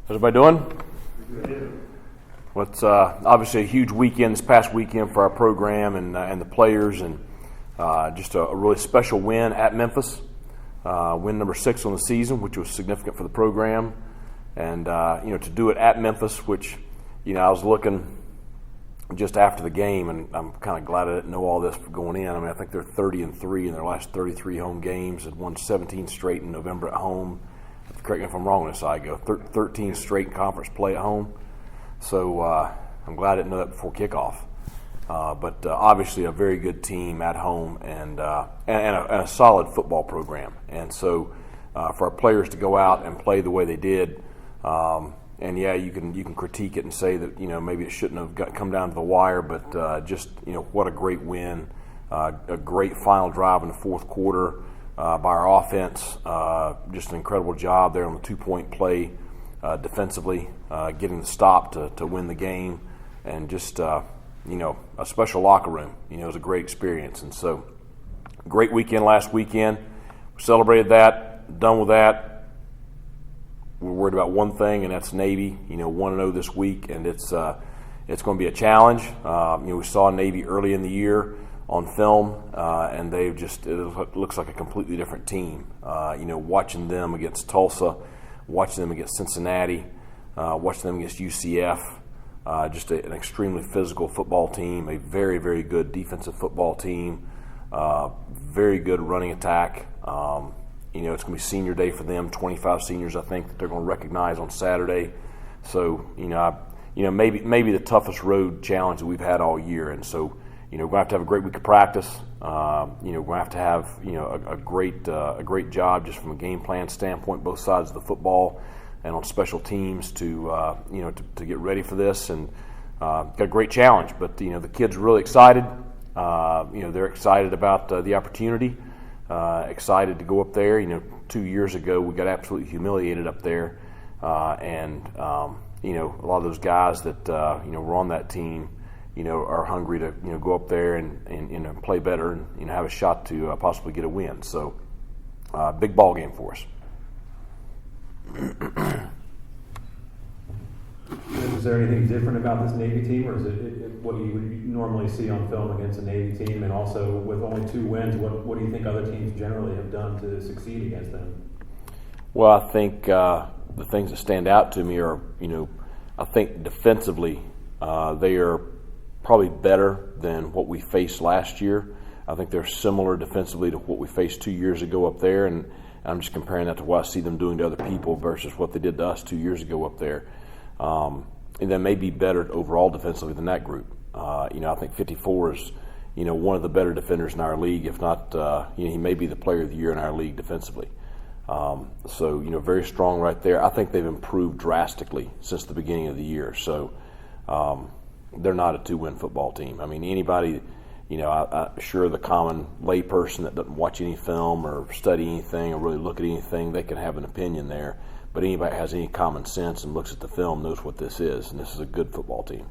How's everybody doing? Well, it's obviously a huge weekend this past weekend for our program and the players, and just a really special win at Memphis. Win number 6 on the season, which was significant for the program. And, to do it at Memphis, which, I was looking just after the game, and I'm kind of glad I didn't know all this going in. I mean, I think they're 30-3 in their last 33 home games and won 17 straight in November at home. Correct me if I'm wrong on this, I go 13 straight conference play at home. So I'm glad I didn't know that before kickoff. But obviously a very good team at home and a solid football program. And so for our players to go out and play the way they did, you can critique it and say that maybe it shouldn't have come down to the wire, but just what a great win, a great final drive in the fourth quarter. By our offense, just an incredible job there on the 2-point play defensively, getting the stop to win the game, and just a special locker room. It was a great experience, and so great weekend last weekend. We celebrated that, done with that. We're worried about one thing, and that's Navy. 1-0 this week, and it's going to be a challenge. We saw Navy early in the year on film, and it looks like a completely different team. Watching them against Tulsa, watching them against Cincinnati, watching them against UCF, just an extremely physical football team, a very, very good defensive football team, very good running attack. It's going to be senior day for them, 25 seniors I think that they're going to recognize on Saturday. So, maybe the toughest road challenge that we've had all year, and so we're going to have a great week of practice. We're going to have a great job just from a game plan standpoint, both sides of the football and on special teams to get ready for this. And got a great challenge. But the kids are really excited. They're excited about the opportunity. Excited to go up there. 2 years ago we got absolutely humiliated up there, and a lot of those guys that were on that team are hungry to go up there and play better and have a shot to possibly get a win. So, big ball game for us. Is there anything different about this Navy team, or is it what you would normally see on film against a Navy team? And also, with only 2 wins, what do you think other teams generally have done to succeed against them? Well, I think the things that stand out to me are, I think defensively they are probably better than what we faced last year. I think they're similar defensively to what we faced 2 years ago up there, and I'm just comparing that to what I see them doing to other people versus what they did to us 2 years ago up there. And they may be better overall defensively than that group. I think 54 is, one of the better defenders in our league, if not, he may be the player of the year in our league defensively. So, very strong right there. I think they've improved drastically since the beginning of the year. So, they're not a 2-win football team. I mean, anybody, I'm sure the common layperson that doesn't watch any film or study anything or really look at anything, they can have an opinion there. But anybody that has any common sense and looks at the film knows what this is, and this is a good football team.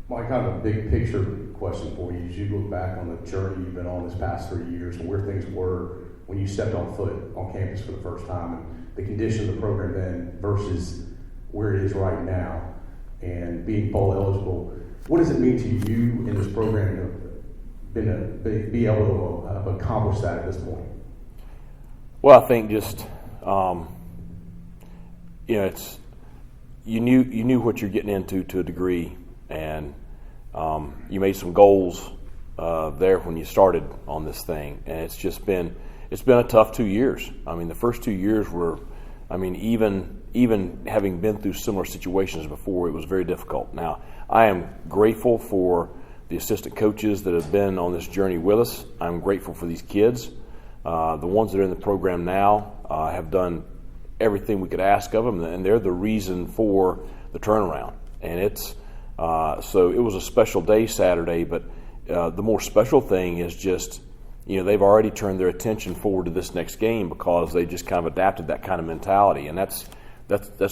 Mike, kind of a big picture question for you. As you look back on the journey you've been on this past 3 years and where things were when you stepped on foot on campus for the first time, and the condition of the program then versus where it is right now, and being bowl eligible, what does it mean to you in this program to be able to have accomplished that at this point? Well, I think just it's you knew what you're getting into to a degree, and you made some goals there when you started on this thing, and it's been a tough 2 years. I mean, the first 2 years were, even having been through similar situations before, it was very difficult. Now, I am grateful for the assistant coaches that have been on this journey with us. I'm grateful for these kids. The ones that are in the program now have done everything we could ask of them, and they're the reason for the turnaround. And it's so it was a special day Saturday, but the more special thing is just, they've already turned their attention forward to this next game because they just kind of adapted that kind of mentality, and that's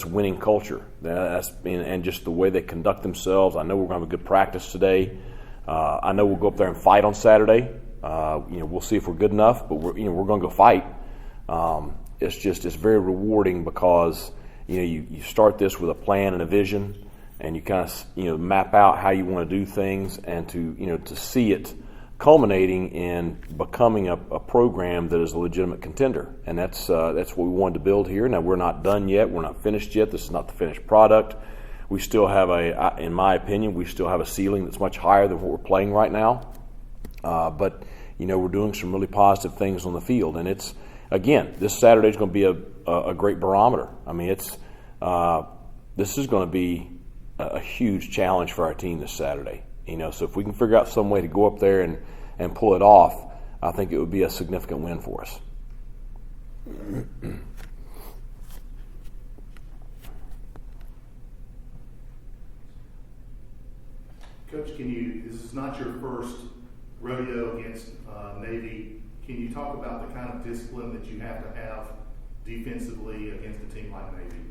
winning culture. And just the way they conduct themselves. I know we're going to have a good practice today. I know we'll go up there and fight on Saturday. We'll see if we're good enough, but we're going to go fight. it's very rewarding because you start this with a plan and a vision, and you kind of map out how you want to do things, and to see it culminating in becoming a program that is a legitimate contender. And that's what we wanted to build here. Now, we're not done yet. We're not finished yet. This is not the finished product. We still have in my opinion, we still have a ceiling that's much higher than what we're playing right now. But we're doing some really positive things on the field, and it's, again, this Saturday is going to be a great barometer. I mean, this is going to be a huge challenge for our team this Saturday. So if we can figure out some way to go up there and pull it off, I think it would be a significant win for us. Coach, this is not your first rodeo against Navy. Can you talk about the kind of discipline that you have to have defensively against a team like Navy?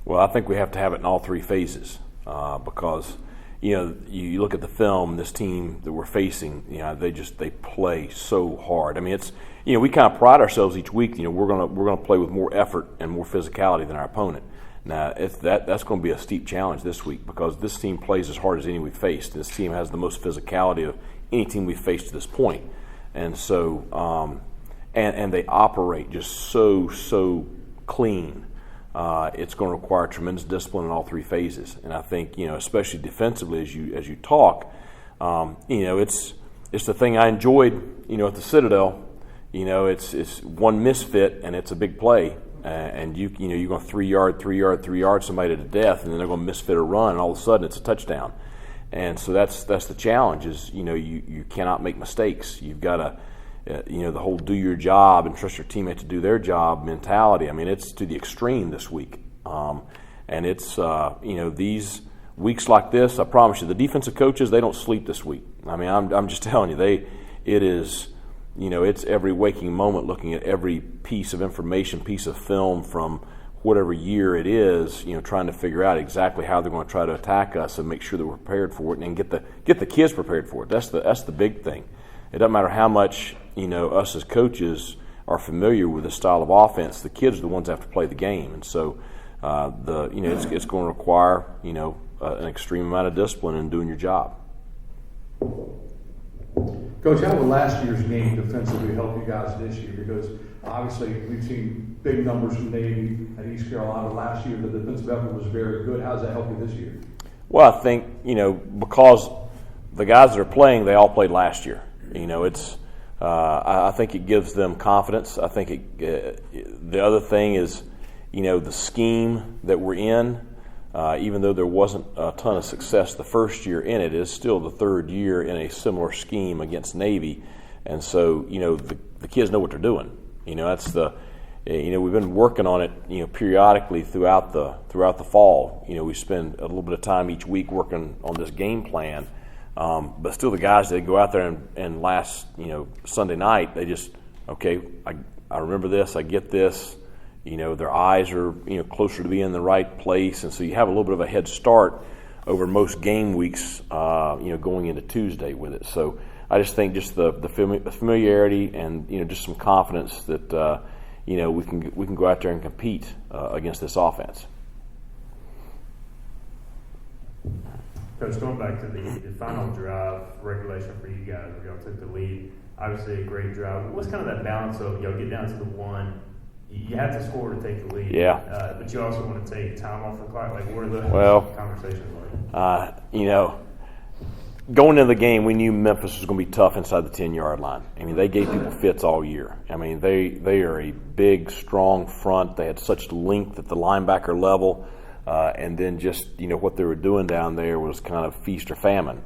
Well, I think we have to have it in all three phases because you look at the film. This team that we're facing, they play so hard. I mean, it's we kind of pride ourselves each week. We're gonna play with more effort and more physicality than our opponent. Now, that's going to be a steep challenge this week because this team plays as hard as any we've faced. This team has the most physicality of any team we've faced to this point, and so and they operate just so clean. It's going to require tremendous discipline in all three phases, and I think especially defensively as you talk, it's the thing I enjoyed at the Citadel. It's one misfit and it's a big play, and you're going to 3 yard somebody to death, and then they're going to misfit a run, and all of a sudden it's a touchdown. And so that's the challenge is you cannot make mistakes. You've got to the whole do your job and trust your teammate to do their job mentality. I mean, it's to the extreme this week. And it's, these weeks like this, I promise you, the defensive coaches, they don't sleep this week. I mean, I'm just telling you, it's every waking moment looking at every piece of information, piece of film from whatever year it is, trying to figure out exactly how they're going to try to attack us and make sure that we're prepared for it and get the kids prepared for it. That's the big thing. It doesn't matter how much us as coaches are familiar with the style of offense. The kids are the ones that have to play the game, and so it's going to require an extreme amount of discipline in doing your job. Coach, how will last year's game defensively help you guys this year? Because obviously we've seen big numbers from Navy and East Carolina last year. The defensive effort was very good. How does that help you this year? Well, I think because the guys that are playing, they all played last year. I think it gives them confidence. I think the other thing is, the scheme that we're in, even though there wasn't a ton of success the first year in it, is still the third year in a similar scheme against Navy. And so, the kids know what they're doing. That's we've been working on it, periodically throughout the fall. We spend a little bit of time each week working on this game plan. But still, the guys that go out there and last, Sunday night, they just, I remember this, I get this. Their eyes are, closer to being in the right place, and so you have a little bit of a head start over most game weeks, going into Tuesday with it. So I just think just the familiarity and just some confidence that we can go out there and compete against this offense. Coach, going back to the final drive regulation for you guys, where y'all took the lead, obviously a great drive. What's kind of that balance of y'all get down to the one, you have to score to take the lead, but you also want to take time off the clock? Like, what are the conversations like? Going into the game, we knew Memphis was going to be tough inside the 10-yard line. I mean, they gave people fits all year. I mean, they are a big, strong front. They had such length at the linebacker level. And then just, what they were doing down there was kind of feast or famine.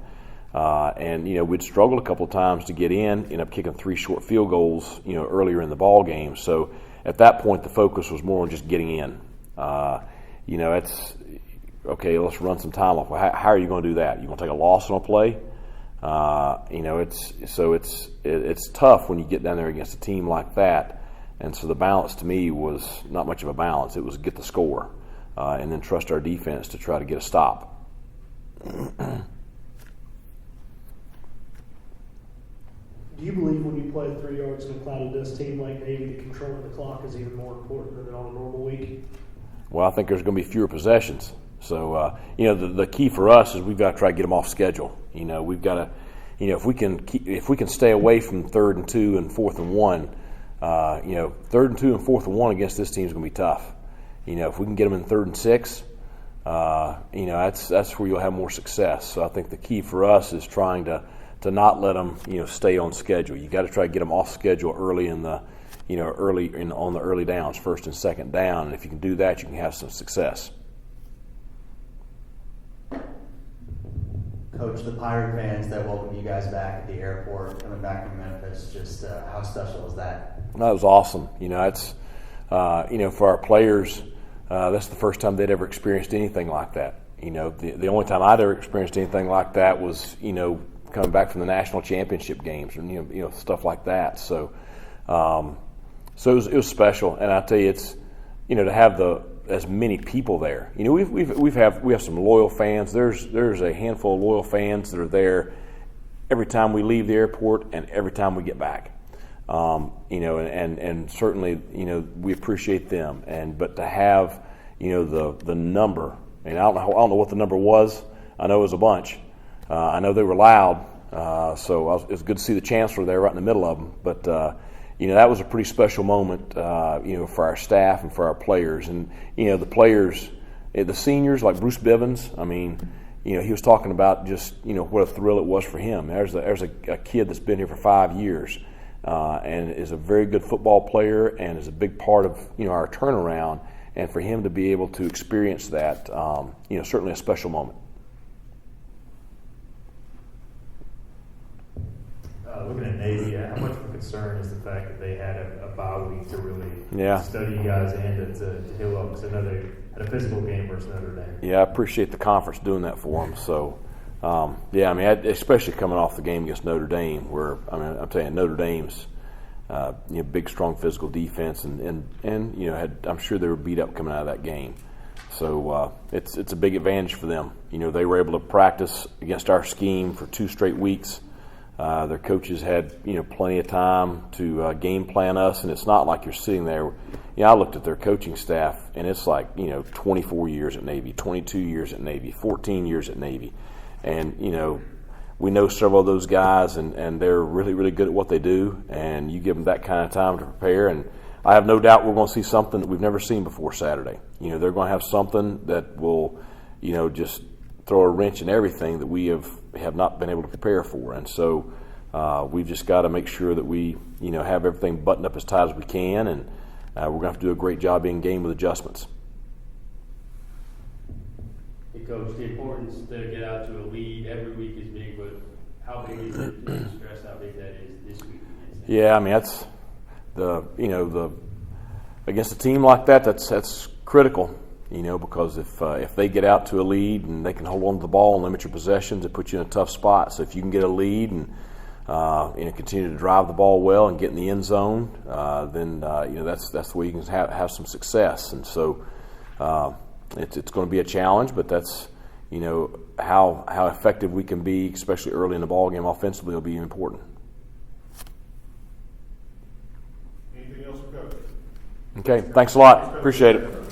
And we'd struggled a couple of times to get in, end up kicking 3 short field goals, earlier in the ball game. So at that point, the focus was more on just getting in. It's, okay, let's run some time off. How are you going to do that? You going to take a loss on a play? It's tough when you get down there against a team like that. And so the balance to me was not much of a balance. It was get the score. And then trust our defense to try to get a stop. Do Do you believe when you play 3 yards in a clouded dust team like Navy, that controlling the clock is even more important than on a normal week? Well, I think there's going to be fewer possessions. So, the key for us is we've got to try to get them off schedule. We've got to, if we can stay away from 3rd and 2 and 4th and 1, 3rd and 2 and 4th and 1 against this team is going to be tough. If we can get them in 3rd and 6, that's where you'll have more success. So I think the key for us is trying to not let them, stay on schedule. You got to try to get them off schedule early on the early downs, 1st and 2nd down. And if you can do that, you can have some success. Coach, the Pirate fans that welcomed you guys back at the airport, coming back from Memphis, just how special is that? That was awesome. It's for our players, that's the first time they'd ever experienced anything like that. The only time I'd ever experienced anything like that was coming back from the national championship games and stuff like that. So it was special, and I tell you, it's to have as many people there. We have some loyal fans. There's a handful of loyal fans that are there every time we leave the airport and every time we get back. And certainly we appreciate them. But to have the number, and I don't know what the number was. I know it was a bunch. I know they were loud. So it was good to see the chancellor there right in the middle of them. But that was a pretty special moment, for our staff and for our players. And, the players, the seniors like Bruce Bivens, he was talking about just, what a thrill it was for him. There's a kid that's been here for 5 years and is a very good football player and is a big part of, our turnaround. And for him to be able to experience that, certainly a special moment. Looking at Navy, how much of a concern is the fact that they had a bye week to really study you guys and to heal up? Because I know they had a physical game versus Notre Dame. Yeah, I appreciate the conference doing that for them. So, especially coming off the game against Notre Dame, where I'm telling you, Notre Dame's big, strong physical defense, and I'm sure they were beat up coming out of that game. So it's a big advantage for them. They were able to practice against our scheme for 2 straight weeks. Their coaches had plenty of time to game plan us, and it's not like you're sitting there. I looked at their coaching staff, and it's like 24 years at Navy, 22 years at Navy, 14 years at Navy, and we know several of those guys, and they're really, really good at what they do. And you give them that kind of time to prepare, and I have no doubt we're going to see something that we've never seen before Saturday. They're going to have something that will just throw a wrench in everything that we have not been able to prepare for. And so we've just got to make sure that we have everything buttoned up as tight as we can, and we're going to have to do a great job in game with adjustments. Hey, Coach, the importance to get out to a lead every week is big, but how big is it to stress how big that is this week? Yeah, that's against a team like that, that's critical. Because if they get out to a lead and they can hold on to the ball and limit your possessions, it puts you in a tough spot. So if you can get a lead and continue to drive the ball well and get in the end zone, then that's the way you can have some success. And so it's going to be a challenge, but that's how effective we can be, especially early in the ball game offensively, will be important. Anything else, Coach? Okay, thanks a lot. Appreciate it.